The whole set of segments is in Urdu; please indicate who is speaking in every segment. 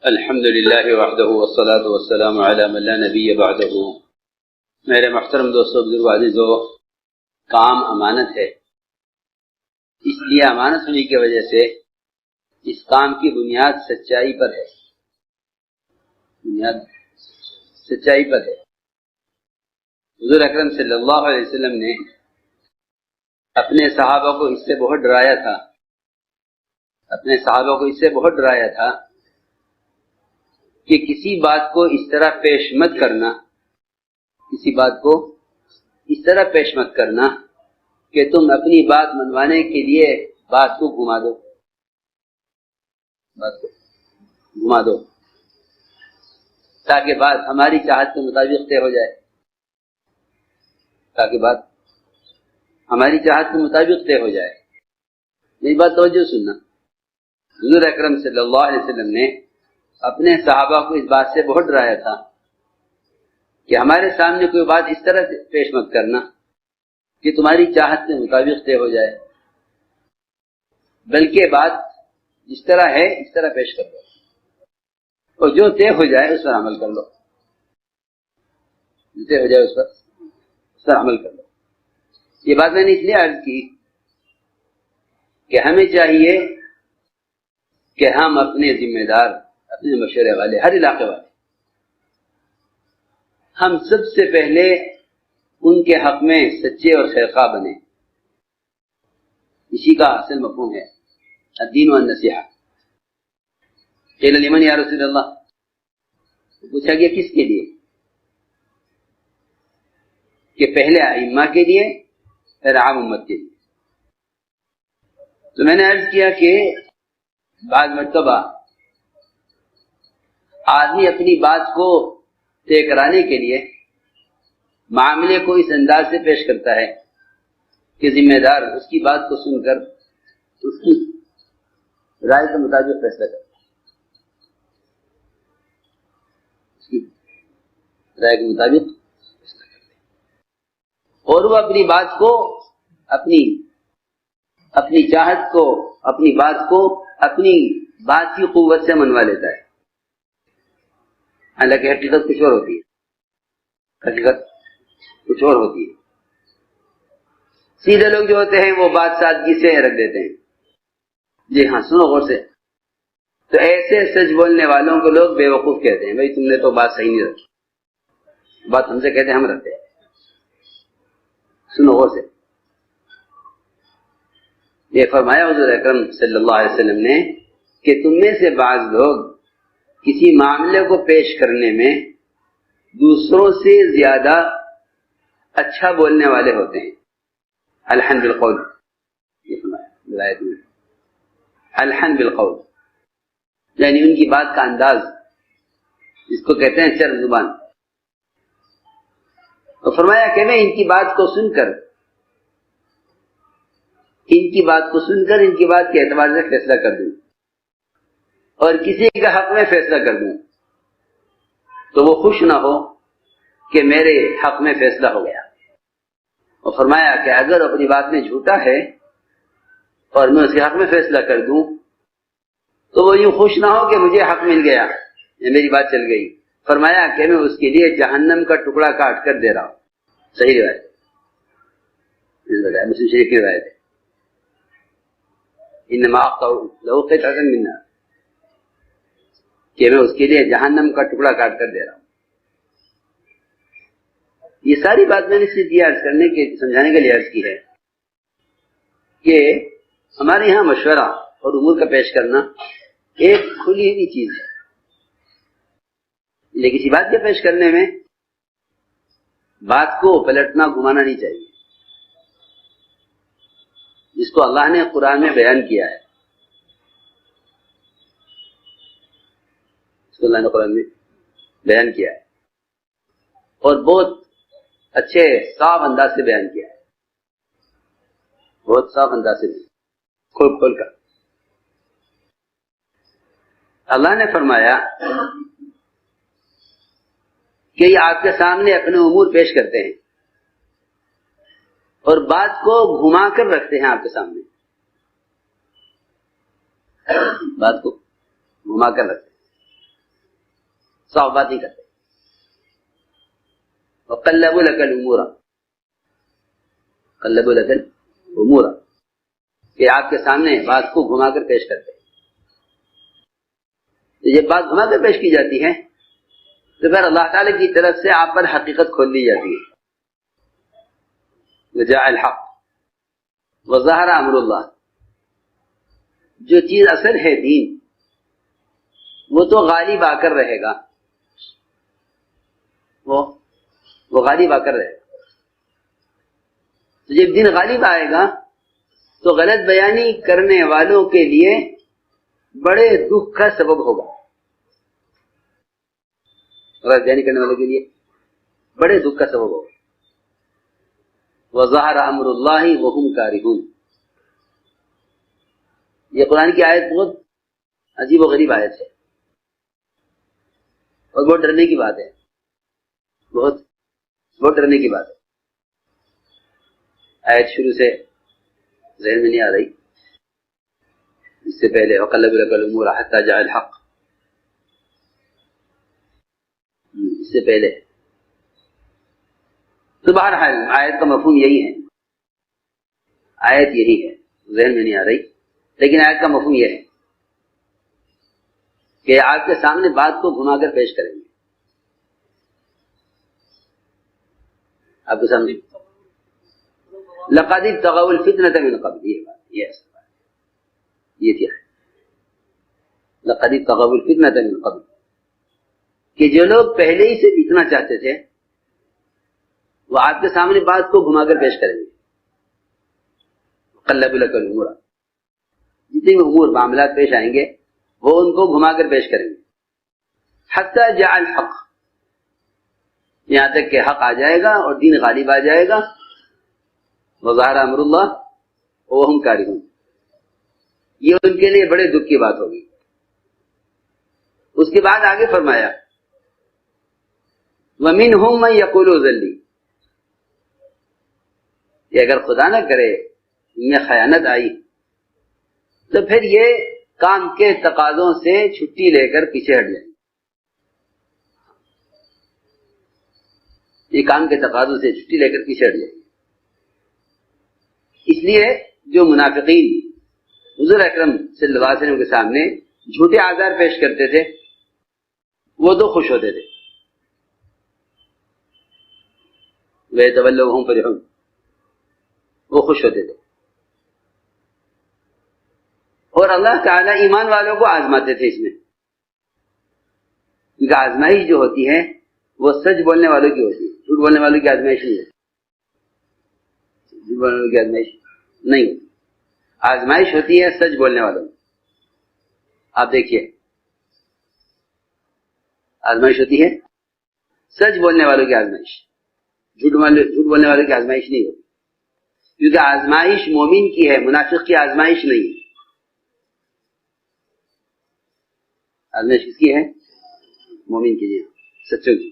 Speaker 1: الحمد للہ وحدہ والصلاة والسلام علی من لا نبی بعدہ۔ میرے محترم دوستو، بزرگ عزیزو، کام امانت ہے، اس لیے امانت ہونے کی وجہ سے اس کام کی بنیاد سچائی پر ہے، بنیاد سچائی پر ہے۔ حضور اکرم صلی اللہ علیہ وسلم نے اپنے صحابہ کو اس سے بہت ڈرایا تھا، اپنے صحابہ کو اس سے بہت ڈرایا تھا کہ کسی بات کو اس طرح پیش مت کرنا، کسی بات کو اس طرح پیش مت کرنا کہ تم اپنی بات منوانے کے لیے بات کو گھما دو، بات کو گھما دو، تاکہ بات ہماری چاہت کے مطابق طے ہو جائے، تاکہ بات ہماری چاہت کے مطابق طے ہو جائے۔ میری بات توجہ سننا، حضور اکرم صلی اللہ علیہ وسلم نے اپنے صحابہ کو اس بات سے بہت ڈرایا تھا کہ ہمارے سامنے کوئی بات اس طرح سے پیش مت کرنا کہ تمہاری چاہت کے مطابق طے ہو جائے، بلکہ بات جس طرح ہے اس طرح پیش کر دو، اور جو طے ہو جائے اس پر عمل کر لو، جو طے ہو جائے اس پر عمل کر لو۔ یہ بات میں نے اس لیے عرض کی کہ ہمیں چاہیے کہ ہم اپنے ذمہ دار، اپنے مشورے والے، ہر علاقے والے، ہم سب سے پہلے ان کے حق میں سچے اور خیرخواہ بنے۔ اسی کا اصل مفہوم ہے الدین والنصیحہ۔ قیل لمن یا رسول اللہ، پوچھا گیا کس کے لیے؟ کہ پہلے ائمہ کے لیے، پھر عام امت کے لیے۔ تو میں نے عرض کیا کہ بعض مرتبہ آدمی اپنی بات کو طے کرانے کے لیے معاملے کو اس انداز سے پیش کرتا ہے کہ ذمہ دار اس کی بات کو سن کر اس کی رائے کے مطابق فیصلہ کرتا ہے، اس کی رائے کے مطابق فیصلہ کرتا ہے، اور وہ اپنی بات کو، اپنی چاہت کو، اپنی بات کو اپنی بات کی قوت سے منوا لیتا ہے، حالانکہ حقیقت کچھ اور ہوتی ہے، حقیقت کچھ اور ہوتی ہے۔ سیدھے لوگ جو ہوتے ہیں وہ بات سادگی سے رکھ دیتے ہیں، جی ہاں سنو غور سے، تو ایسے سچ بولنے والوں کو لوگ بے وقوف کہتے ہیں، بھائی تم نے تو بات صحیح نہیں رکھی، بات ہم سے کہتے ہیں ہم رکھتے ہیں، سنو غور سے۔ یہ فرمایا حضور اکرم صلی اللہ علیہ وسلم نے کہ تم میں سے بعض لوگ کسی معاملے کو پیش کرنے میں دوسروں سے زیادہ اچھا بولنے والے ہوتے ہیں۔ الحن بالقول، یہ فرمایا الحن بالقول، یعنی ان کی بات کا انداز، جس کو کہتے ہیں چرب زبان۔ تو فرمایا کہ میں ان کی بات کو سن کر ان کی بات کے اعتبار سے فیصلہ کر دوں، اور کسی کا حق میں فیصلہ کر دوں تو وہ خوش نہ ہو کہ میرے حق میں فیصلہ ہو گیا۔ اور فرمایا کہ اگر اپنی بات میں جھوٹا ہے اور میں اس کے حق میں فیصلہ کر دوں تو وہ یوں خوش نہ ہو کہ مجھے حق مل گیا یا میری بات چل گئی۔ فرمایا کہ میں اس کے لیے جہنم کا ٹکڑا کاٹ کر دے رہا ہوں۔ صحیح روایت، مسلم شریف کی روایت ہے، انما اقطع له قطعة من نار، کہ میں اس کے لیے جہنم کا ٹکڑا کاٹ کر دے رہا ہوں۔ یہ ساری بات میں نے صرف یہ عرض کرنے کے، سمجھانے کے لیے عرض کی ہے کہ ہمارے یہاں مشورہ اور امور کا پیش کرنا ایک کھلی ہوئی چیز ہے، لیکن کسی بات کے پیش کرنے میں بات کو پلٹنا، گھمانا نہیں چاہیے، جس کو اللہ نے قرآن میں بیان کیا ہے، اس کو اللہ نے قرآن میں بیان کیا ہے، اور بہت اچھے صاف انداز سے بیان کیا ہے، بہت صاف انداز سے کھول کر۔ اللہ نے فرمایا کہ یہ آپ کے سامنے اپنے امور پیش کرتے ہیں اور بات کو گھما کر رکھتے ہیں آپ کے سامنے، بات کو گھما کر رکھتے ہیں۔ صاف بات نہیں کرتے. وقلبوا لك الامور، قلبوا لك الامور، کہ آپ کے سامنے بات کو گھما کر پیش کرتے ہیں. جب بات گھما کر پیش کی جاتی ہے تو پھر اللہ تعالی کی طرف سے آپ پر حقیقت کھول دی جاتی ہے. وجاء الحق وظہر امر اللہ. جو چیز اصل ہے دین وہ تو غالب آ کر رہے گا، وہ غالب آ کر رہے گا. تو جب دین غالب آئے گا تو غلط بیانی کرنے والوں کے لیے بڑے دکھ کا سبب ہوگا. غلط بیانی کرنے والوں کے لیے بڑے دکھ کا سبب ہوگا. وظہر امر اللہ وہم کارہون. یہ قرآن کی آیت بہت عجیب و غریب آیت ہے اور بہت ڈرنے کی بات ہے. بہت ڈرنے کی بات ہے. آیت شروع سے ذہن میں نہیں آ رہی. اس سے پہلے وقلبوا لك الامور حتى جاء الحق، اس سے پہلے تو بہرحال آیت کا مفہوم یہی ہے. آیت یہی ہے، ذہن میں نہیں آ رہی، لیکن آیت کا مفہوم یہ ہے کہ آپ کے سامنے بات کو گھما کر پیش کریں گے. آپ کے سامنے لقد ابتغوا الفتنة من قبل، یہ کیا ہے؟ لقد ابتغوا الفتنة من قبل، کہ جو لوگ پہلے ہی سے جیتنا چاہتے تھے وہ آپ کے سامنے بات کو گھما کر پیش کریں گے. قلبوا لك الامور، جتنے بھی امور معاملات پیش آئیں گے وہ ان کو گھما کر پیش کریں گے. حتی جاء الحق، یہاں تک کہ حق آ جائے گا اور دین غالب آ جائے گا. وظہر امر اللہ وہم کارہون، یہ ان کے لیے بڑے دکھ کی بات ہوگی. اس کے بعد آگے فرمایا وَمِنْهُمْ مَنْ يَقُولُ ذَلِّي، کہ اگر خدا نہ کرے ان میں خیانت آئی تو پھر یہ کام کے تقاضوں سے چھٹی لے کر پیچھے ہٹ جائیں. یہ کام کے تقاضوں سے چھٹی لے کر پیچھے ہٹ جائیں. اس لیے جو منافقین حضور اکرم صلی اللہ علیہ وسلم کے سامنے جھوٹے آزار پیش کرتے تھے وہ تو خوش ہوتے تھے. وَيَتَوَلَّوْا وَهُمْ فَرِحُونَ، وہ خوش ہوتے تھے. اور اللہ تعالیٰ ایمان والوں کو آزماتے تھے اس میں، کیونکہ آزمائش جو ہوتی ہے وہ سچ بولنے والوں کی ہوتی ہے، جھوٹ بولنے والوں کی آزمائش نہیں ہے. جھوٹ بولنے والوں کی آزمائش نہیں، آزمائش ہوتی ہے سچ بولنے والوں. آپ دیکھیے آزمائش ہوتی ہے سچ بولنے والوں کی آزمائش، جھوٹ بولنے والوں کی آزمائش نہیں ہوتی. کیونکہ آزمائش مومن کی ہے، منافق کی آزمائش نہیں ہے. آزمائش کس کی ہے؟ مومن کی، جی سچوں کی.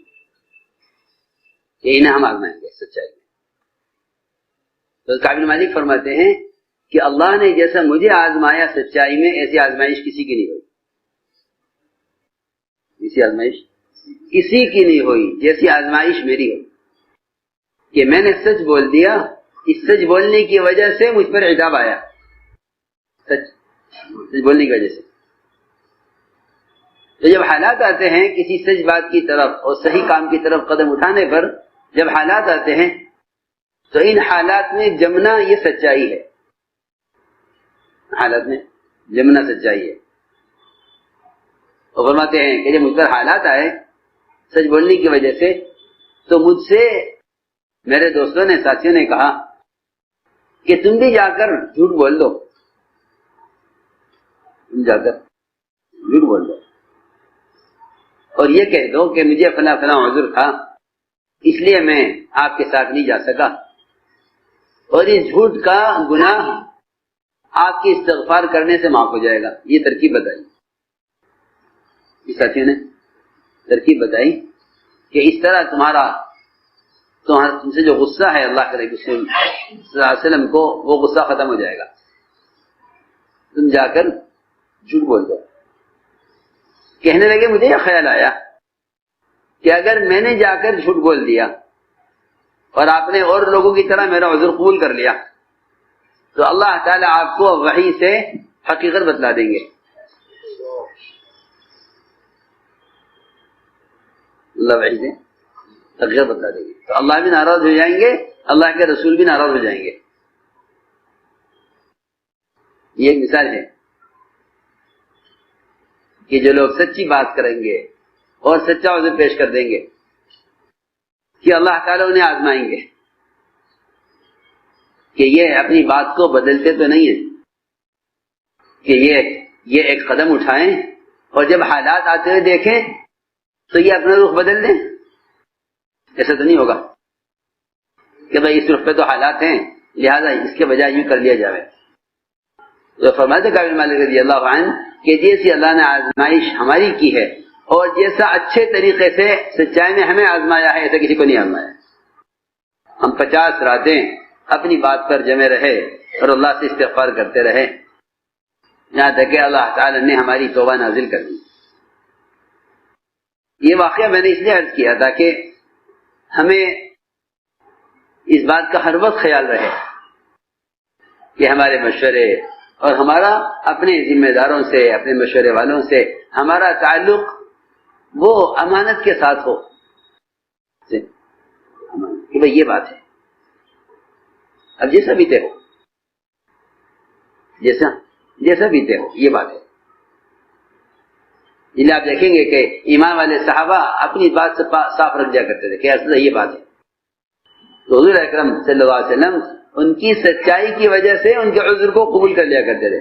Speaker 1: انہیں ہم آزمائیں گے سچائی میں. تو قابل مالک فرماتے ہیں کہ اللہ نے جیسا مجھے آزمایا سچائی میں ایسی آزمائش کسی کی نہیں ہوئی. ایسی آزمائش کسی کی نہیں ہوئی جیسی آزمائش میری ہوئی کہ میں نے سچ بول دیا. اس سچ بولنے کی وجہ سے مجھ پر عذاب آیا. سچ بولنے کی وجہ سے. تو جب حالات آتے ہیں کسی سچ بات کی طرف اور صحیح کام کی طرف قدم اٹھانے پر، جب حالات آتے ہیں تو ان حالات میں جمنا یہ سچائی ہے. حالات میں جمنا سچائی ہے. اور فرماتے ہیں کہ جب مجھ پر حالات آئے سچ بولنے کی وجہ سے تو مجھ سے میرے دوستوں نے، ساتھیوں نے کہا کہ تم بھی جا کر جھوٹ بول دو، تم جا کر جھوٹ بول دو اور یہ کہہ دو کہ مجھے فلاں فلاں عذر تھا اس لیے میں آپ کے ساتھ نہیں جا سکا، اور اس جھوٹ کا گناہ آپ کی استغفار کرنے سے معاف ہو جائے گا. یہ ترکیب بتائی اس ساتھیوں نے، ترکیب بتائی کہ اس طرح تم سے جو غصہ ہے اللہ کے رسول صلی اللہ علیہ وسلم کو، وہ غصہ ختم ہو جائے گا. تم جا کر جھوٹ بول دو. کہنے لگے مجھے یہ خیال آیا کہ اگر میں نے جا کر جھوٹ بول دیا اور آپ نے اور لوگوں کی طرح میرا عذر قبول کر لیا تو اللہ تعالیٰ آپ کو وحی سے حقیقت بتلا دیں گے. اللہ وحی سے حقیقت بتلا دیں گے تو اللہ بھی ناراض ہو جائیں گے, اللہ کے رسول بھی ناراض ہو جائیں گے. یہ ایک مثال ہے کہ جو لوگ سچی بات کریں گے اور سچا عذر پیش کر دیں گے کہ اللہ تعالیٰ انہیں آزمائیں گے کہ یہ اپنی بات کو بدلتے تو نہیں ہیں, کہ یہ ایک قدم اٹھائیں اور جب حالات آتے ہوئے دیکھیں تو یہ اپنا رخ بدل دیں. ایسا تو نہیں ہوگا کہ بھائی اس رخ پہ تو حالات ہیں لہذا اس کے بجائے یوں کر لیا جائے. تو فرماتے کعب بن مالک رضی اللہ عنہ کہ جیسی اللہ نے آزمائش ہماری کی ہے اور جیسا اچھے طریقے سے سچائی نے ہمیں آزمایا ہے ایسا کسی کو نہیں آزمایا. ہم 50 راتیں اپنی بات پر جمے رہے اور اللہ سے استغفار کرتے رہے یہاں تک کہ اللہ تعالی نے ہماری توبہ نازل کر دی. یہ واقعہ میں نے اس لیے عرض کیا تھا کہ ہمیں اس بات کا ہر وقت خیال رہے کہ ہمارے مشورے اور ہمارا اپنے ذمہ داروں سے, اپنے مشورے والوں سے ہمارا تعلق وہ امانت کے ساتھ ہو کہ بھئی یہ بات ہے, اب جیسا بیتے ہو, جیسا بیتے ہو یہ بات ہے. جنہیں آپ دیکھیں گے کہ ایمان والے صحابہ اپنی بات سے صاف رکھ جا کرتے تھے کہ اصل یہ بات ہے. تو حضور اکرم صلی اللہ علیہ وسلم ان کی سچائی کی وجہ سے ان کے عذر کو قبول کر لیا کرتے تھے,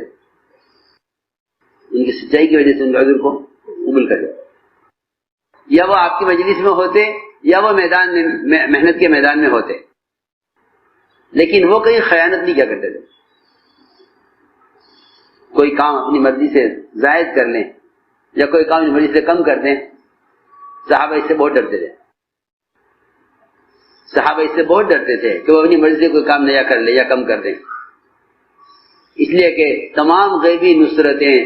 Speaker 1: ان کی سچائی کی وجہ سے ان کے عذر کو قبول کر لیا. یا وہ آپ کی مجلس میں ہوتے یا وہ میدان میں محنت کے میدان میں ہوتے, لیکن وہ کہیں خیانت نہیں کیا کرتے تھے. کوئی کام اپنی مرضی سے زائد کر لیں یا کوئی کام اپنی مرضی سے کم کر دیں, صحابہ اس سے بہت ڈرتے تھے. صحابہ اس سے بہت ڈرتے تھے کہ وہ اپنی مرضی سے کوئی کام نیا کر لے یا کم کر دیں, اس لیے کہ تمام غیبی نصرتیں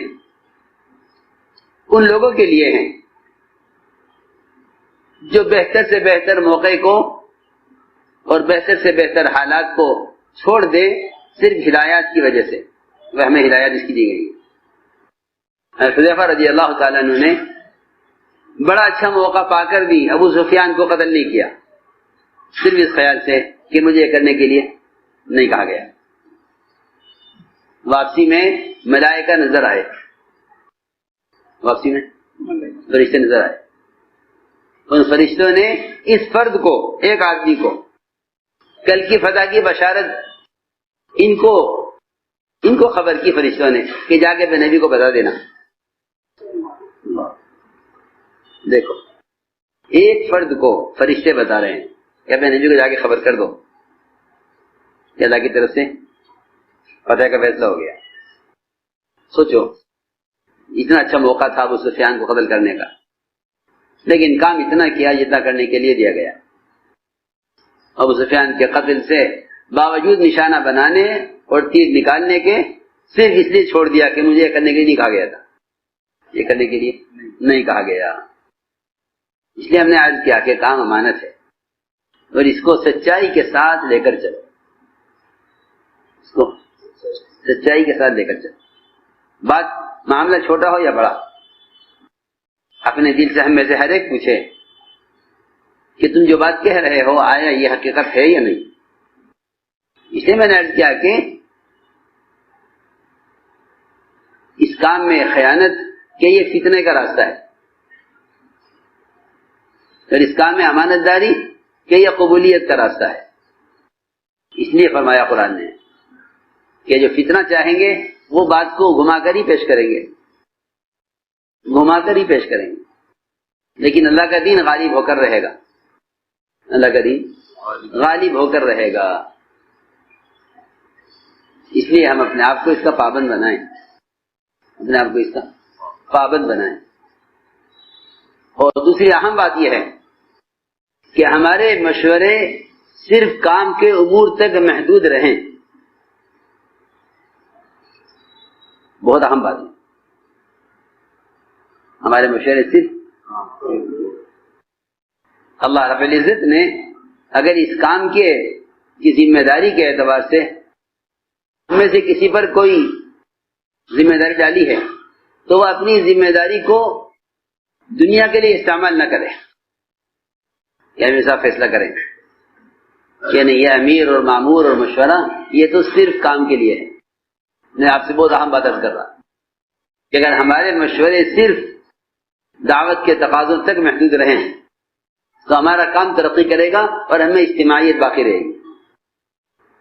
Speaker 1: ان لوگوں کے لیے ہیں جو بہتر سے بہتر موقع کو اور بہتر سے بہتر حالات کو چھوڑ دے صرف ہدایات کی وجہ سے. وہ ہمیں ہدایت اس کی دی گئی ہے. حذیفہ رضی اللہ تعالیٰ عنہ نے بڑا اچھا موقع پا کر بھی ابو سفیان کو قتل نہیں کیا, صرف اس خیال سے کہ مجھے یہ کرنے کے لیے نہیں کہا گیا. واپسی میں ملائکہ نظر آئے, واپسی میں فرشتے نظر آئے. ان فرشتوں نے اس فرد کو, ایک آدمی کو, کل کی فتح کی بشارت ان کو خبر کی فرشتوں نے کہ جا کے نبی کو بتا دینا. دیکھو ایک فرد کو فرشتے بتا رہے ہیں کہ اپنے نبی کو جا کے خبر کر دو کہ اللہ کی طرف سے فتح کا فیصلہ ہو گیا. سوچو اتنا اچھا موقع تھا ابو سفیان کو قتل کرنے کا, لیکن کام اتنا کیا جتنا کرنے کے لیے دیا گیا. ابو سفیان کے قتل سے باوجود نشانہ بنانے اور تیر نکالنے کے صرف اس لیے چھوڑ دیا کہ مجھے یہ کرنے کے لیے نہیں کہا گیا تھا, یہ کرنے کے لیے نہیں کہا گیا. اس لیے ہم نے عرض کیا کہ کام امانت ہے اور اس کو سچائی کے ساتھ لے کر چلو, اس کو سچائی کے ساتھ لے کر چلو. بات معاملہ چھوٹا ہو یا بڑا, اپنے دل سے ہم میں سے ہر ایک پوچھے کہ تم جو بات کہہ رہے ہو آیا یہ حقیقت ہے یا نہیں. اس لیے میں نے عرض کیا کہ اس کام میں خیانت کہ یہ فتنے کا راستہ ہے, اور اس کام میں امانت داری کہ یہ قبولیت کا راستہ ہے. اس لیے فرمایا قرآن نے کہ جو فتنہ چاہیں گے وہ بات کو گھما کر ہی پیش کریں گے, گھما کر ہی پیش کریں گے, لیکن اللہ کا دین غالب ہو کر رہے گا, اللہ کا دین غالب ہو کر رہے گا. اس لیے ہم اپنے آپ کو اس کا پابند بنائیں, اپنے آپ کو اس کا پابند بنائیں. اور دوسری اہم بات یہ ہے کہ ہمارے مشورے صرف کام کے امور تک محدود رہیں. بہت اہم بات ہے, ہمارے مشورے صرف اللہ رب العزت نے اگر اس کام کی ذمہ داری کے اعتبار سے ہم میں سے کسی پر کوئی ذمہ داری ڈالی ہے تو وہ اپنی ذمہ داری کو دنیا کے لیے استعمال نہ کرے، یعنی ایسا فیصلہ کریں کہ نہیں یہ امیر اور مامور اور مشورہ یہ تو صرف کام کے لیے ہے۔ میں آپ سے بہت اہم بات عرض کر رہا کہ اگر ہمارے مشورے صرف دعوت کے تقاضوں تک محدود رہیں تو ہمارا کام ترقی کرے گا اور ہمیں اجتماعیت باقی رہے گی۔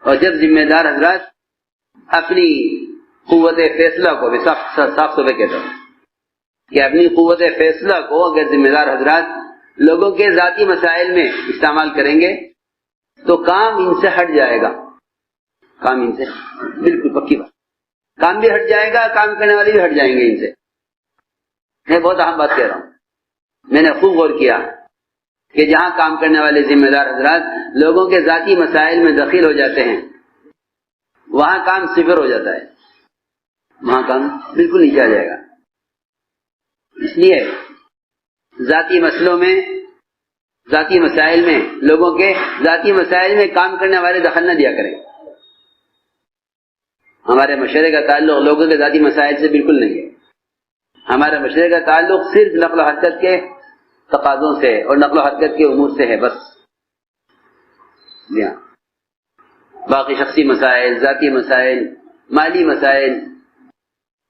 Speaker 1: اور جب ذمہ دار حضرات اپنی قوت فیصلہ کو بھی صاف صفحے کہتا ہوں کہ اپنی قوت فیصلہ کو اگر ذمہ دار حضرات لوگوں کے ذاتی مسائل میں استعمال کریں گے تو کام ان سے ہٹ جائے گا، کام ان سے بالکل پکی بات، کام بھی ہٹ جائے گا، کام کرنے والے بھی ہٹ جائیں گے ان سے۔ میں بہت اہم بات کہہ رہا ہوں، میں نے خوب غور کیا کہ جہاں کام کرنے والے ذمہ دار حضرات لوگوں کے ذاتی مسائل میں دخیل ہو جاتے ہیں وہاں کام صفر ہو جاتا ہے، وہاں کام بالکل نیچے آ جائے گا۔ اس لیے ذاتی مسئلوں میں، ذاتی مسائل میں، لوگوں کے ذاتی مسائل میں کام کرنے والے دخل نہ دیا کریں۔ ہمارے مشورے کا تعلق لوگوں کے ذاتی مسائل سے بالکل نہیں ہے، ہمارے مشورے کا تعلق صرف نقل و حرکت کے تقاضوں سے اور نقل و حرکت کے امور سے ہے بس۔ باقی شخصی مسائل، ذاتی مسائل، مالی مسائل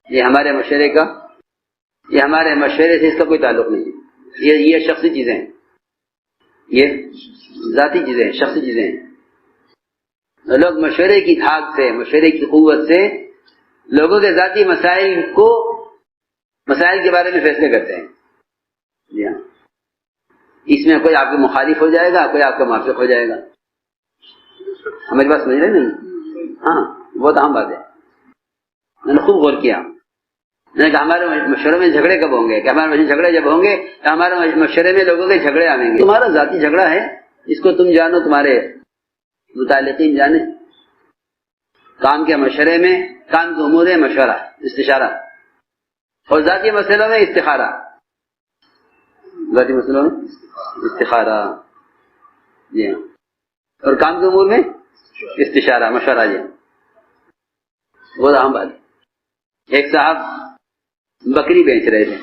Speaker 1: یہ ہمارے مشورے سے اس کا کوئی تعلق نہیں ہے، یہ شخصی چیزیں ہیں، یہ ذاتی چیزیں ہیں، شخصی چیزیں ہیں۔ لوگ مشورے کی دھاک سے، مشورے کی قوت سے لوگوں کے ذاتی مسائل کے بارے میں فیصلے کرتے ہیں۔ جی ہاں، اس میں کوئی آپ کے مخالف ہو جائے گا، کوئی آپ کا موافق ہو جائے گا۔ ہماری بات سمجھ رہے نہیں؟ ہاں، بہت اہم بات ہے۔ میں نے خوب غور کیا، میں نے کہا ہمارے مشورے میں جھگڑے کب ہوں گے؟ کہ ہمارے جھگڑے جب ہوں گے تو ہمارے مشورے میں لوگوں کے جھگڑے آئیں گے۔ تمہارا ذاتی جھگڑا ہے، اس کو تم جانو، تمہارے متعلقین جانے۔ کام کے مشورے میں، کام کے امور میں مشورہ، استشارہ، اور ذاتی مسئلوں میں استخارہ، ذاتی مسئلوں میں استخارہ، جی ہاں، اور کام کے امور میں استشارہ، مشورہ، جی ہاں، بہت اہم بات ہے۔ ایک صاحب بکری بیچ رہے تھے،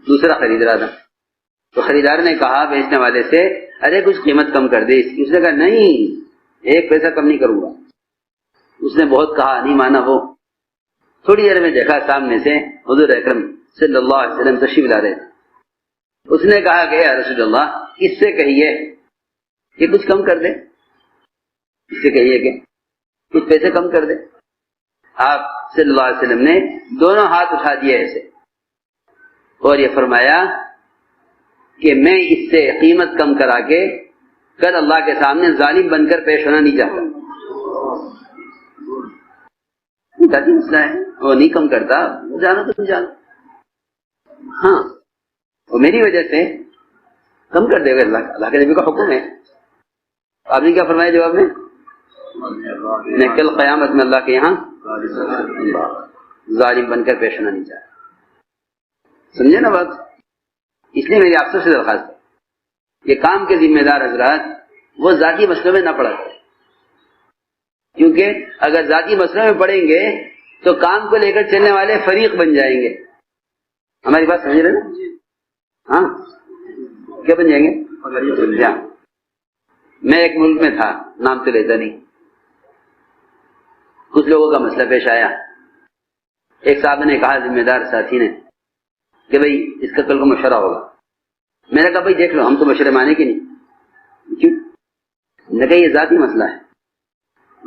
Speaker 1: دوسرا خرید رہا تھا، تو خریدار نے کہا بیچنے والے سے ارے کچھ قیمت کم کر دے اس کی۔ اس نے کہا نہیں، 1 پیسہ کم نہیں کروں گا۔ اس نے بہت کہا، نہیں مانا وہ۔ تھوڑی دیر میں دیکھا سامنے سے حضور اکرم صلی اللہ علیہ وسلم تشریف لا رہے تھے۔ اس نے کہا کہ یا رسول اللہ اس سے کہیے کہ کچھ کم کر دے، اس سے کہیے کہ کچھ پیسے کم کر دے۔ آپ صلی اللہ علیہ وسلم نے دونوں ہاتھ اٹھا دیے ایسے اور یہ فرمایا کہ میں اس سے قیمت کم کرا کے کل اللہ کے سامنے ظالم بن کر پیش ہونا نہیں چاہتا۔ ذاتی مسئلہ ہے، وہ نہیں کم کرتا، جانو تو تم جانو، ہاں وہ میری وجہ سے کم کر دے گا، اللہ کے نبی کا حکم ہے۔ آپ نے کیا فرمایا جواب میں؟ میں کل قیامت میں اللہ کے یہاں ظالم بن کر پیش ہونا نہیں چاہتا۔ سمجھے نا بات؟ اس لیے میری آپ سے درخواست ہے کہ کام کے ذمہ دار حضرات وہ ذاتی مسئلوں میں نہ پڑا کریں، کیونکہ اگر ذاتی مسئلوں میں پڑیں گے تو کام کو لے کر چلنے والے فریق بن جائیں گے۔ ہماری بات سمجھ رہے نا؟ ہاں، کیا بن جائیں گے؟ میں ایک ملک میں تھا، نام تو لیتا نہیں، کچھ لوگوں کا مسئلہ پیش آیا۔ ایک صاحب نے کہا، ذمہ دار ساتھی نے، کہ بھئی اس کا کل کو مشورہ ہوگا۔ میں نے کہا بھئی دیکھ لو، ہم تو مشورے مانے کہ نہیں۔ کیوں؟ میں نے کہا یہ ذاتی مسئلہ ہے،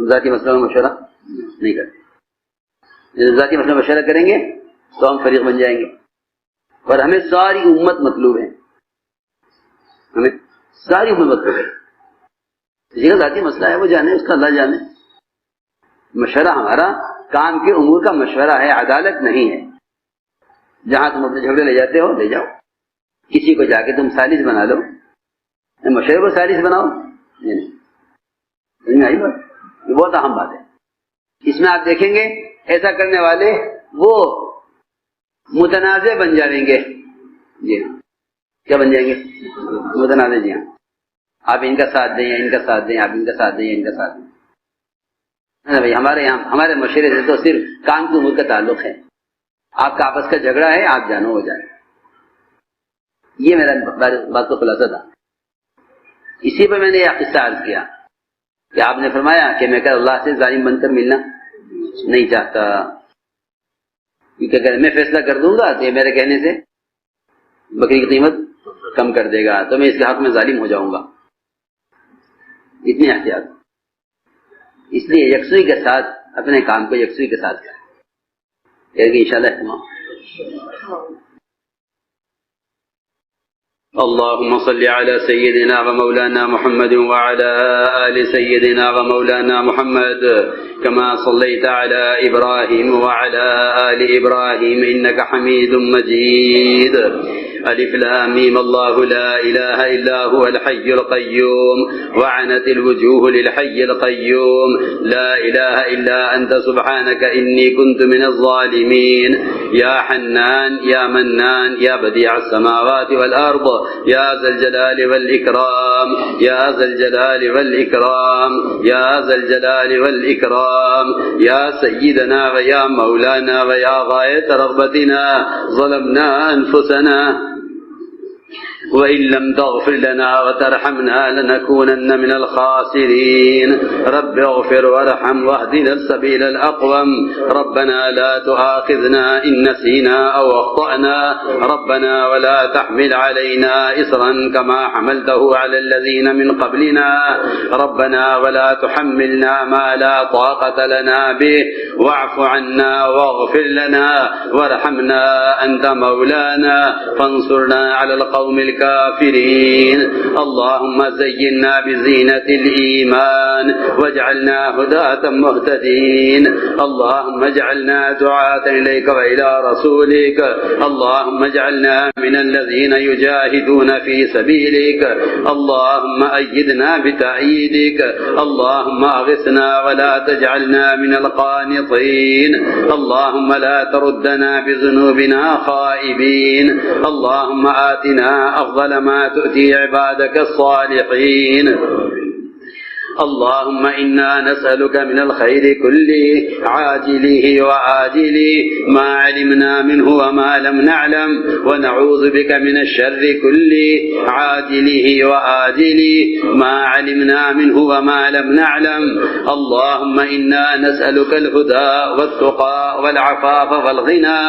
Speaker 1: ذاتی مسئلہ میں مشورہ نہیں کرتے۔ ذاتی مسئلہ مشورہ کریں گے تو ہم فریق بن جائیں گے، اور ہمیں ساری امت مطلوب ہے، ہمیں ساری امت مطلوب ہے۔ کسی کا ذاتی مسئلہ ہے وہ جانے، اس کا اللہ جانے۔ مشورہ ہمارا کام کے امور کا مشورہ ہے، عدالت نہیں ہے۔ جہاں تم اپنے جھگڑے لے جاتے ہو لے جاؤ، کسی کو جا کے تم سالس بنا لو، مشورے کو سالس بناؤ، نہیں آئی بات؟ یہ بہت اہم بات ہے۔ اس میں آپ دیکھیں گے ایسا کرنے والے وہ متنازع بن جائیں گے، جی ہاں، کیا بن جائیں گے؟ متنازع جی ہاں، آپ ان کا ساتھ دیں یا ان کا ساتھ دیں، آپ ان کا ساتھ دیں یا ان کا ساتھ دیں. بھائی ہمارے یہاں ہمارے مشورے سے تو صرف کام کی امور کا تعلق ہے. آپ کا آپس کا جھگڑا ہے، آپ جانو ہو جائے. یہ میرا بات کا خلاصہ تھا. اسی پر میں نے یہ قصہ عرض کیا کہ آپ نے فرمایا کہ میں اللہ سے ظالم بن کر ملنا نہیں چاہتا، کیونکہ اگر میں فیصلہ کر دوں گا تو یہ میرے کہنے سے بکری کی قیمت کم کر دے گا تو میں اس کے حق میں ظالم ہو جاؤں گا. اتنی احتیاط. اس لیے یکسوئی کے ساتھ اپنے کام کو یکسوئی کے ساتھ کریں کہ انشاءاللہ اہتمام. اللهم صل على سيدنا ومولانا محمد وعلى آل سيدنا ومولانا محمد كما صليت على إبراهيم وعلى آل إبراهيم إنك حميد مجيد. ألف لام ميم الله لا إله إلا هو الحي القيوم وعنت الوجوه للحي القيوم لا إله إلا أنت سبحانك إني كنت من الظالمين. يا حنان يا منان يا بديع السماوات والأرض يا ذا الجلال والإكرام يا ذا الجلال والإكرام يا ذا الجلال والإكرام يا سيدنا ويا مولانا ويا غاية رغبتنا ظلمنا أنفسنا وإن لم تغفر لنا وترحمنا لنكونن من الخاسرين. رب اغفر وارحم واهدنا السبيل الأقوم. ربنا لا تؤاخذنا إن نسينا أو أخطأنا. ربنا ولا تحمل علينا إصرا كما حملته على الذين من قبلنا. ربنا ولا تحملنا ما لا طاقة لنا به واعف عنا واغفر لنا وارحمنا أنت مولانا فانصرنا على القوم الكافرين. اللهم زينا بزينة الإيمان واجعلنا هداة مهتدين. اللهم اجعلنا دعاة إليك وإلى رسولك. اللهم اجعلنا من الذين يجاهدون في سبيلك. اللهم أيدنا بتأييدك. اللهم أغثنا ولا تجعلنا من القانطين. اللهم لا تردنا بذنوبنا خائبين. اللهم آتنا أفضل ما تؤتي عبادك الصالحين. اللهم إنا نسألك من الخير كله عاجله وآجله ما علمنا منه وما لم نعلم ونعوذ بك من الشر كله عاجله وآجله ما علمنا منه وما لم نعلم. اللهم إنا نسألك الهدى والتقى والعفاف والغنى.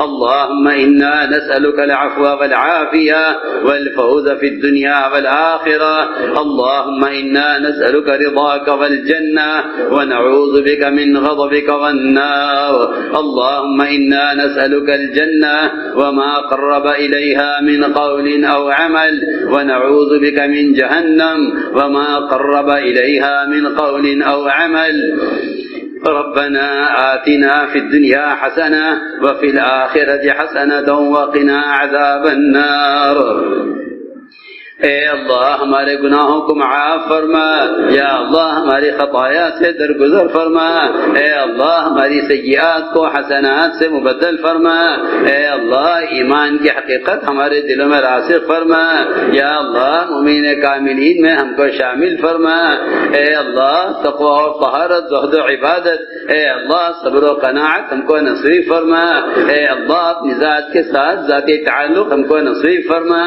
Speaker 1: اللهم إنا نسألك العفو والعافية والفوز في الدنيا والآخرة. اللهم إنا نسألك رضاك والجنة ونعوذ بك من غضبك والنار. اللهم إنا نسألك الجنة وما قرب إليها من قول أو عمل ونعوذ بك من جهنم وما قرب إليها من قول أو عمل. ربنا آتنا في الدنيا حسنة وفي الآخرة حسنة وقنا عذاب النار. اے اللہ ہمارے گناہوں کو معاف فرما. یا اللہ ہماری خطایا سے درگزر فرما. اے اللہ ہماری سیئات کو حسنات سے مبدل فرما. اے اللہ ایمان کی حقیقت ہمارے دلوں میں راسخ فرما. یا اللہ مومنین کاملین میں ہم کو شامل فرما. اے اللہ تقوی و طہارت زہد و عبادت. اے اللہ صبر و قناعت ہم کو نصیب فرما. اے اللہ اپنی ذات کے ساتھ ذاتی تعلق ہم کو نصیب فرما.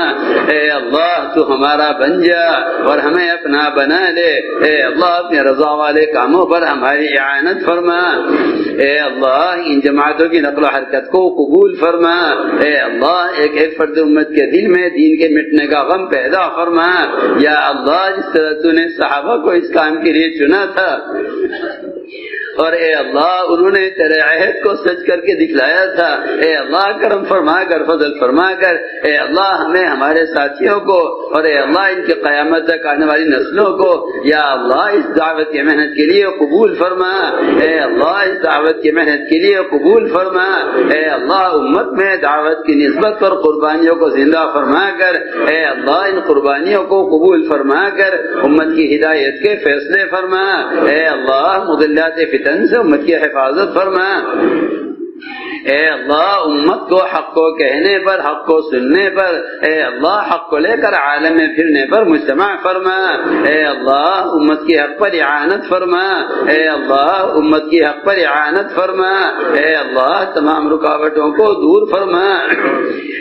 Speaker 1: اے اللہ تو ہمارا بن جا اور ہمیں اپنا بنا لے. اے اللہ اپنے رضا والے کاموں پر ہماری اعانت فرما. اے اللہ ان جماعتوں کی نقل و حرکت کو قبول فرما. اے اللہ ایک ایک فرد امت کے دل میں دین کے مٹنے کا غم پیدا فرما. یا اللہ جس طرح تو نے صحابہ کو اس کام کے لیے چنا تھا اور اے اللہ انہوں نے تیرے عہد کو سچ کر کے دکھلایا تھا. اے اللہ کرم فرما کر فضل فرما کر اے اللہ ہمیں ہمارے ساتھیوں کو اور اے اللہ ان کی قیامت تک آنے والی نسلوں کو یا اللہ اس دعوت کی محنت کے لیے قبول فرما. اے اللہ اس دعوت کی محنت کے لیے قبول فرما. اے اللہ امت میں دعوت کی نسبت پر قربانیوں کو زندہ فرما کر اے اللہ ان قربانیوں کو قبول فرما کر امت کی ہدایت کے فیصلے فرما. اے اللہ مضلات فتن سے امت کی حفاظت فرما. اے اللہ امت کو حق کو کہنے پر، حق کو سننے پر، اے اللہ حق کو لے کر عالم میں پھرنے پر مجتمع فرما۔ اے اللہ امت کی حق پر اعانت فرما۔ اے اللہ امت کی حق پر اعانت فرما۔ اے اللہ تمام رکاوٹوں کو دور فرما۔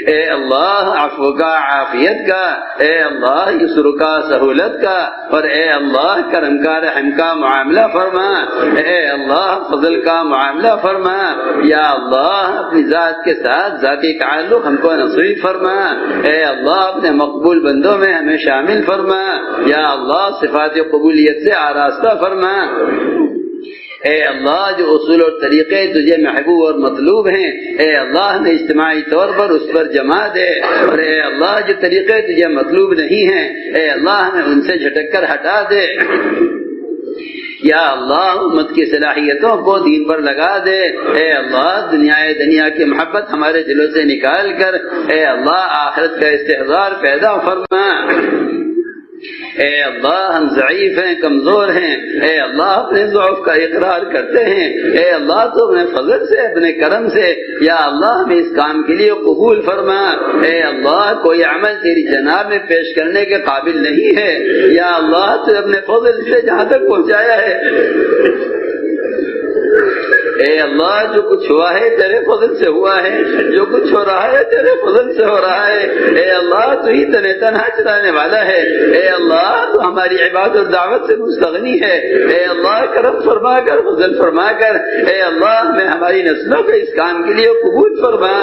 Speaker 1: اے اللہ عفو کا، عافیت کا، اے اللہ یسر کا، سہولت کا، اور اے اللہ کرم کا، رحم کا معاملہ فرما۔ اے اللہ فضل کا معاملہ فرما۔ یا اللہ اپنی ذات کے ساتھ ذاتی تعلق ہم کو نصیب فرما۔ اے اللہ اپنے مقبول بندوں میں ہمیں شامل فرما۔ یا اللہ صفات قبولیت سے آراستہ فرما۔ اے اللہ جو اصول اور طریقے تجھے محبوب اور مطلوب ہیں، اے اللہ نے اجتماعی طور پر اس پر جما دے، اور اے اللہ جو طریقے تجھے مطلوب نہیں ہیں، اے اللہ ہمیں ان سے جھٹک کر ہٹا دے۔ یا اللہ امت کی صلاحیتوں کو دین پر لگا دے۔ اے اللہ دنیا کی محبت ہمارے دلوں سے نکال کر اے اللہ آخرت کا استحضار پیدا فرما۔ اے اللہ ہم ضعیف ہیں، کمزور ہیں، اے اللہ اپنے ضعف کا اقرار کرتے ہیں، اے اللہ تو اپنے فضل سے، اپنے کرم سے یا اللہ ہمیں اس کام کے لیے قبول فرما۔ اے اللہ کوئی عمل تیری جناب میں پیش کرنے کے قابل نہیں ہے، یا اللہ تو اپنے فضل سے جہاں تک پہنچایا ہے۔ اے اللہ جو کچھ ہوا ہے تیرے فضل سے ہوا ہے، جو کچھ ہو رہا ہے تیرے فضل سے ہو رہا ہے۔ اے اللہ تو ہی تنہا چلانے والا ہے۔ اے اللہ تو ہماری عبادت اور دعوت سے مستغنی ہے۔ اے اللہ کرم فرما کر، فضل فرما کر، اے اللہ ہمیں ہماری نسلوں کو اس کام کے لیے قبول فرما۔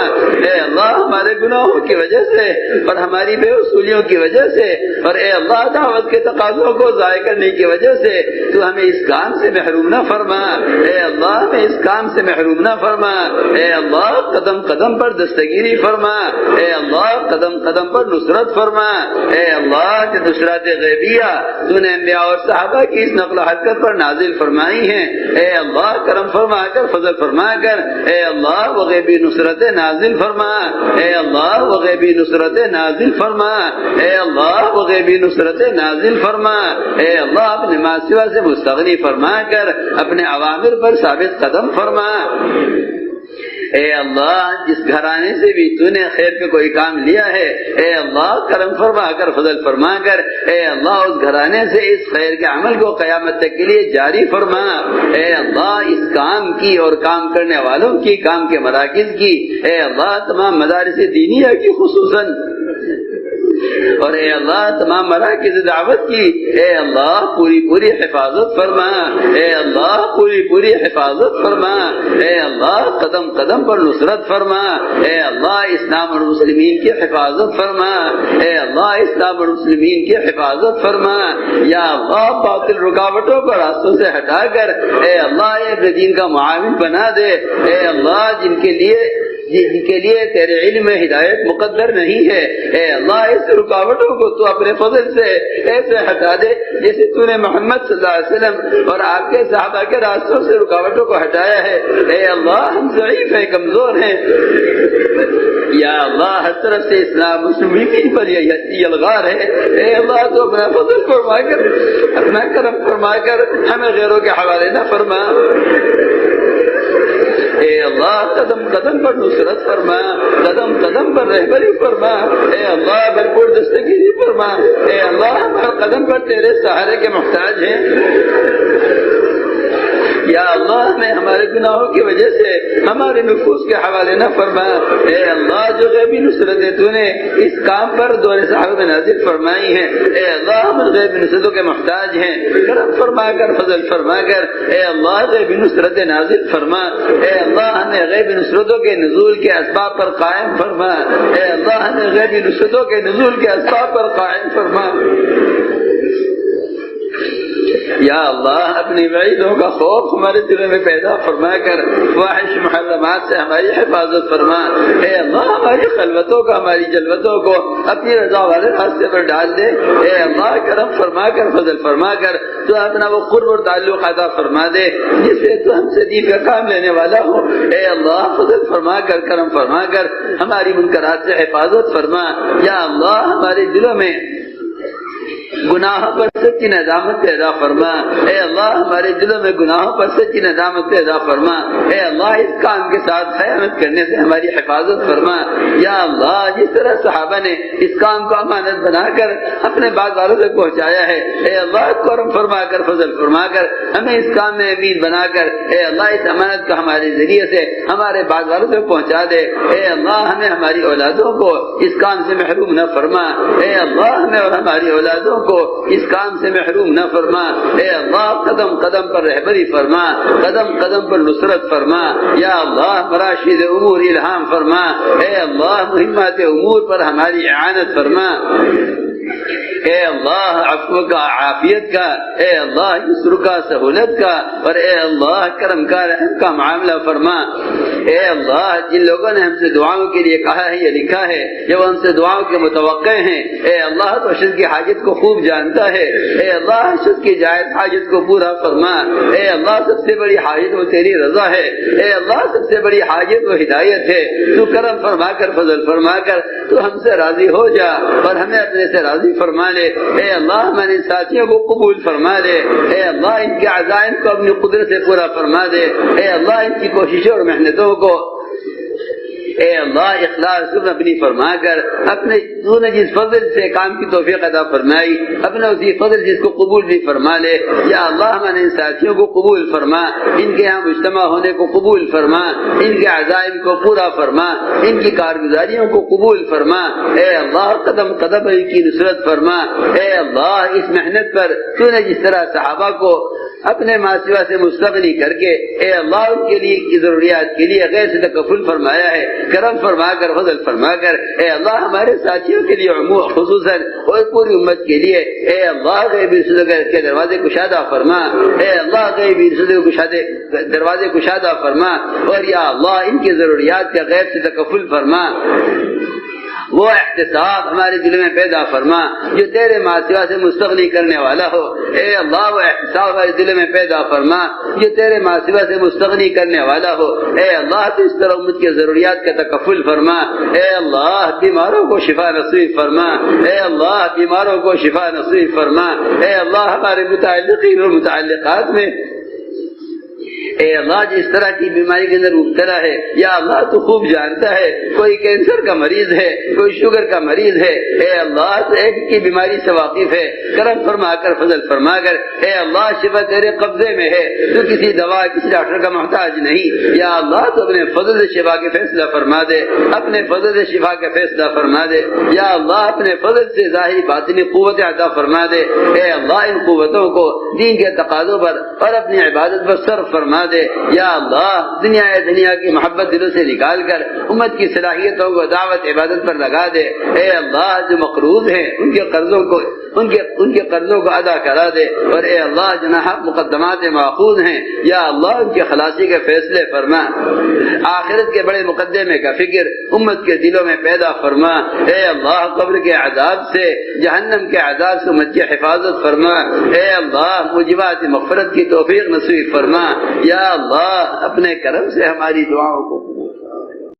Speaker 1: اے اللہ ہمارے گناہوں کی وجہ سے اور ہماری بے اصولیوں کی وجہ سے اور اے اللہ دعوت کے تقاضوں کو ضائع کرنے کی وجہ سے تو ہمیں اس کام سے محروم نہ فرما۔ اے اللہ ہمیں اس کام سے محروم نہ فرما۔ اے اللہ قدم قدم پر دستگیری فرما۔ اے اللہ قدم قدم پر نصرت فرما۔ اے اللہ کہ نصرت غیبیہ تو نے انبیاء اور صحابہ کی اس نقل و حرکت پر نازل فرمائی ہیں، اے اللہ کرم فرما کر، فضل فرما کر، اے اللہ وہ غیبی نصرت نازل فرما۔ اے اللہ وہ غیبی نصرت نازل فرما۔ اے اللہ وہ غیبی نصرت نازل فرما۔ اے اللہ اپنے ما سوا سے مستغنی فرما کر اپنے اوامر پر ثابت قدم فرما۔ اے اللہ جس گھرانے سے بھی تو نے خیر پہ کوئی کام لیا ہے، اے اللہ کرم فرما کر، فضل فرما کر، اے اللہ اس گھرانے سے اس خیر کے عمل کو قیامت تک کے لیے جاری فرما۔ اے اللہ اس کام کی اور کام کرنے والوں کی، کام کے مراکز کی، اے اللہ تمام مدارس دینیہ کی خصوصاً اور اے اللہ تمام مراکز دعوت کی اے اللہ پوری حفاظت فرما۔ اے اللہ پوری حفاظت فرما۔ اے اللہ قدم قدم پر نصرت فرما۔ اے اللہ اسلام اور مسلمین کی حفاظت فرما۔ اے اللہ اسلام اور مسلمین کی حفاظت فرما۔ یا اللہ باطل رکاوٹوں کو راستوں سے ہٹا کر اے اللہ اہل دین کا معاون بنا دے۔ اے اللہ جن کے لیے تیرے علم میں ہدایت مقدر نہیں ہے، اے اللہ اس رکاوٹوں کو تو اپنے فضل سے ایسے ہٹا دے جیسے تو نے محمد صلی اللہ علیہ وسلم اور آپ کے صحابہ کے راستوں سے رکاوٹوں کو ہٹایا ہے۔ اے اللہ ہم ضعیف ہیں، کمزور ہیں، یا اللہ ہر طرف سے اسلام مسلمین پر یہ الغار ہے۔ اے اللہ تو اپنا فضل فرما کر، اپنا کرم فرما کر ہمیں غیروں کے حوالے نہ فرما۔ اے اللہ قدم قدم پر نصرت فرما، قدم قدم پر رہبری فرما۔ اے اللہ بھرپور دستگیری فرما۔ اے اللہ ہم ہر قدم پر تیرے سہارے کے محتاج ہیں۔ یا اللہ ہمیں ہمارے گناہوں کی وجہ سے ہمارے نفوس کے حوالے نہ فرما۔ اے اللہ جو غیبی نصرتیں تو نے اس کام پر دور صحابہ میں نازل فرمائی ہیں، اے اللہ ہم غیبی نصرتوں کے محتاج ہیں، کرم فرما کر، فضل فرما کر اے اللہ غیبی نصرتیں نازل فرما۔ اے اللہ ہمیں غیبی نصرتوں کے نزول کے اسباب پر قائم فرما۔ اے اللہ ہمیں غیبی نصرتوں کے نزول کے اسباب پر قائم فرما۔ یا اللہ اپنی وعیدوں کا خوف ہمارے دلوں میں پیدا فرما کر فواحش محرمات سے ہماری حفاظت فرما۔ اے اللہ ہماری خلوتوں کو، ہماری جلوتوں کو اپنی رضا والے راستے پر ڈال دے۔ اے اللہ کرم فرما کر، فضل فرما کر تو اپنا وہ قرب اور تعلق عطا فرما دے جس سے تو ہم سے دین کا کام لینے والا ہو۔ اے اللہ فضل فرما کر، کرم فرما کر ہماری منکرات سے حفاظت فرما۔ یا اللہ ہمارے دلوں میں گناہوں پر سچی ندامت پیدا فرما، اے اللہ ہمارے دلوں میں گناہوں پر سچی ندامت پیدا فرما، اے اللہ اس کام کے ساتھ خیانت کرنے سے ہماری حفاظت فرما، یا اللہ جس طرح صحابہ نے اس کام کو امانت بنا کر اپنے بعد والوں تک پہنچایا ہے، اے اللہ کرم فرما کر فضل فرما کر ہمیں اس کام میں امین بنا کر اے اللہ اس امانت کو ہمارے ذریعے سے ہمارے بعد والوں تک پہنچا دے، اے اللہ ہمیں ہماری اولادوں کو اس کام سے محروم نہ فرما، اے اللہ ہمیں اور ہماری اولادوں کو اس کام سے محروم نہ فرما، اے اللہ قدم قدم پر رہبری فرما، قدم قدم پر نصرت فرما، یا اللہ مراشد امور الہام فرما، اے اللہ مہمات امور پر ہماری اعانت فرما، اے اللہ عفو کا عافیت کا، اے اللہ یسر کا سہولت کا، اور اے اللہ کرم کا رحم کا معاملہ فرما، اے اللہ جن لوگوں نے ہم سے دعاؤں کے لیے کہا ہے یا لکھا ہے یا وہ ہم سے دعاؤں کے متوقع ہیں، اے اللہ تو ارشد کی حاجت کو خوب جانتا ہے، اے اللہ ارشد کی جائز حاجت کو پورا فرما، اے اللہ سب سے بڑی حاجت وہ تیری رضا ہے، اے اللہ سب سے بڑی حاجت وہ ہدایت ہے، تو کرم فرما کر فضل فرما کر تو ہم سے راضی ہو جا اور ہمیں اپنے سے راضی فرما لے، اے اللہ ہمارے ساتھیوں کو قبول فرما دے، اے اللہ ان کے عزائم کو اپنی قدرت سے پورا فرما دے، اے اللہ ان کی کوششوں اور محنتوں کو اے اللہ اخلاص اپنی فرما کر اپنے تو نے جس فضل سے کام کی توفیق عطا فرمائی اپنے اسی فضل جس کو قبول بھی فرما لے، یا اللہ ہمارے ساتھیوں کو قبول فرما، ان کے یہاں مجتمع ہونے کو قبول فرما، ان کے عزائم کو پورا فرما، ان کی کارگزاریوں کو قبول فرما، اے اللہ قدم قدم ان کی نصرت فرما، اے اللہ اس محنت پر تو نے جس طرح صحابہ کو اپنے ماسوا سے مستغنی کر کے اے اللہ ان کے لیے کی ضروریات کے لیے غیر سے تکفل فرمایا ہے، کرم فرما کر فضل فرما کر اے اللہ ہمارے ساتھیوں کے لیے خصوصاً اور پوری امت کے لیے اے اللہ غیبی رسول کے دروازے کشادہ فرما، اے اللہ غیبی رسول کے دروازے کشادہ فرما، اور یا اللہ ان کی ضروریات کا غیب سے تکفل فرما، وہ احتساب ہمارے دل میں پیدا فرما جو تیرے ماسوا سے مستغنی کرنے والا ہو، اے اللہ وہ احتساب ہمارے دل میں پیدا فرما جو تیرے ماسوا سے مستغنی کرنے والا ہو، اے اللہ تو اس طرح امت کی ضروریات کا تکفل فرما، اے اللہ بیماروں کو شفا نصیب فرما، اے اللہ بیماروں کو شفا نصیب فرما، اے اللہ ہمارے متعلقین اور متعلقات میں اے اللہ جس طرح کی بیماری کے اندر مبتلا ہے یا اللہ تو خوب جانتا ہے، کوئی کینسر کا مریض ہے، کوئی شوگر کا مریض ہے، اے اللہ تو ایک کی بیماری سے واقف ہے، کرم فرما کر فضل فرما کر اے اللہ شفا تیرے قبضے میں ہے، تو کسی دوا کسی ڈاکٹر کا محتاج نہیں، یا اللہ تو اپنے فضل سے شفا کے فیصلہ فرما دے، اپنے فضل سے شفا کا فیصلہ فرما دے، یا اللہ اپنے فضل سے ظاہری باطنی قوت عطا فرما دے، اے اللہ ان قوتوں کو دین کے تقاضوں پر اور اپنی عبادت پر صرف فرما دے، یا اللہ دنیا کی محبت دلوں سے نکال کر امت کی صلاحیتوں کو دعوت عبادت پر لگا دے، اے اللہ جو مقروض ہیں ان کے قرضوں کو ادا کرا دے، اور اے اللہ جناح مقدمات ماخوذ ہیں یا اللہ ان کے خلاصی کے فیصلے فرما، آخرت کے بڑے مقدمے کا فکر امت کے دلوں میں پیدا فرما، اے اللہ قبر کے عذاب سے جہنم کے عذاب سے امت کی حفاظت فرما، اے اللہ موجبات مغفرت کی توفیق نصیب فرما، یا اللہ اپنے کرم سے ہماری دعاؤں کو